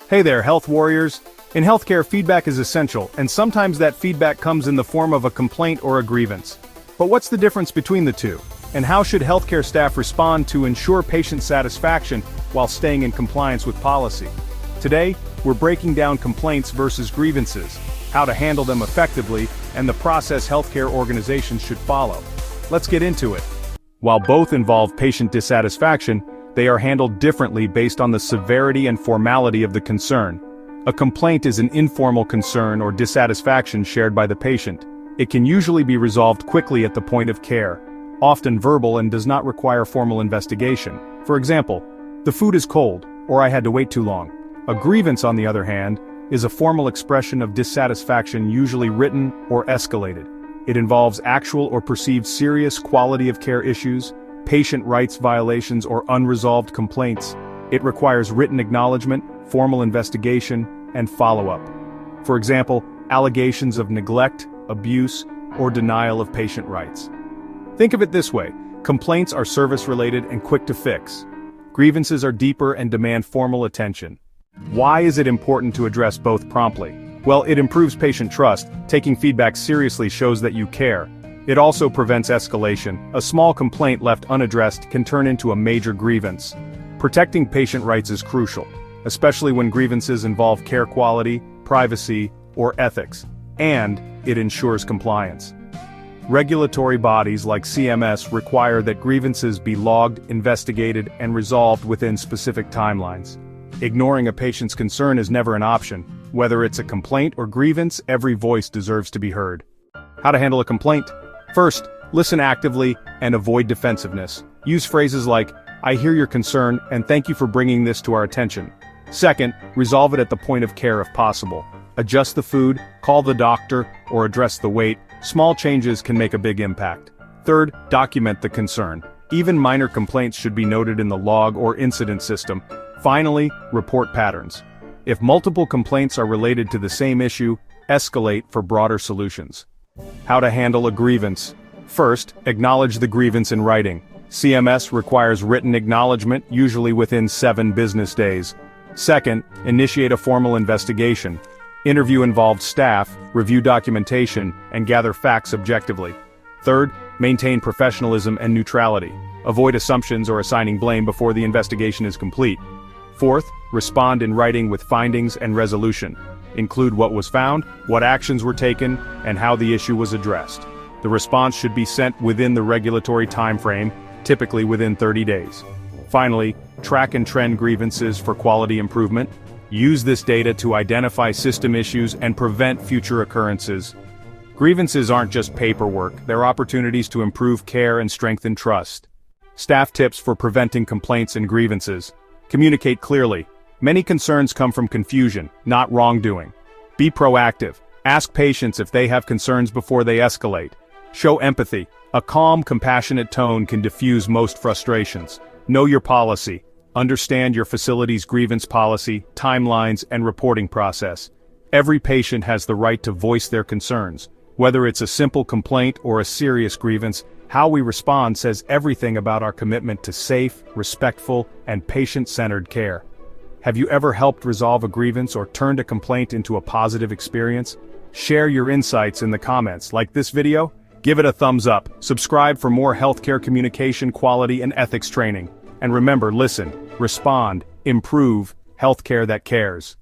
Hey there, health warriors. In healthcare, feedback is essential, and sometimes that feedback comes in the form of a complaint or a grievance. But what's the difference between the two? And how should healthcare staff respond to ensure patient satisfaction while staying in compliance with policy? Today, we're breaking down complaints versus grievances, how to handle them effectively, and the process healthcare organizations should follow. Let's get into it. While both involve patient dissatisfaction, they are handled differently based on the severity and formality of the concern. A complaint is an informal concern or dissatisfaction shared by the patient. It can usually be resolved quickly at the point of care, often verbal and does not require formal investigation. For example, the food is cold, or I had to wait too long. A grievance, on the other hand, is a formal expression of dissatisfaction, usually written or escalated. It involves actual or perceived serious quality of care issues, patient rights violations or unresolved complaints. It requires written acknowledgement, formal investigation, and follow-up. For example, allegations of neglect, abuse, or denial of patient rights. Think of it this way: complaints are service-related and quick to fix. Grievances are deeper and demand formal attention. Why is it important to address both promptly? Well, it improves patient trust. Taking feedback seriously shows that you care. It also prevents escalation. A small complaint left unaddressed can turn into a major grievance. Protecting patient rights is crucial, especially when grievances involve care quality, privacy, or ethics, and it ensures compliance. Regulatory bodies like CMS require that grievances be logged, investigated, and resolved within specific timelines. Ignoring a patient's concern is never an option. Whether it's a complaint or grievance, every voice deserves to be heard. How to handle a complaint? First, listen actively and avoid defensiveness. Use phrases like, "I hear your concern and thank you for bringing this to our attention." Second, resolve it at the point of care if possible. Adjust the food, call the doctor, or address the wait. Small changes can make a big impact. Third, document the concern. Even minor complaints should be noted in the log or incident system. Finally, report patterns. If multiple complaints are related to the same issue, escalate for broader solutions. How to handle a grievance. First, acknowledge the grievance in writing. CMS requires written acknowledgement, usually within 7 business days. Second, initiate a formal investigation. Interview involved staff, review documentation, and gather facts objectively. Third, maintain professionalism and neutrality. Avoid assumptions or assigning blame before the investigation is complete. Fourth, respond in writing with findings and resolution. Include what was found, what actions were taken, and how the issue was addressed. The response should be sent within the regulatory timeframe, typically within 30 days. Finally, track and trend grievances for quality improvement. Use this data to identify system issues and prevent future occurrences. Grievances aren't just paperwork, they're opportunities to improve care and strengthen trust. Staff tips for preventing complaints and grievances. Communicate clearly. Many concerns come from confusion, not wrongdoing. Be proactive. Ask patients if they have concerns before they escalate. Show empathy. A calm, compassionate tone can diffuse most frustrations. Know your policy. Understand your facility's grievance policy, timelines, and reporting process. Every patient has the right to voice their concerns. Whether it's a simple complaint or a serious grievance, how we respond says everything about our commitment to safe, respectful, and patient-centered care. Have you ever helped resolve a grievance or turned a complaint into a positive experience? Share your insights in the comments. Like this video? Give it a thumbs up. Subscribe for more healthcare communication quality and ethics training. And remember, listen, respond, improve, healthcare that cares.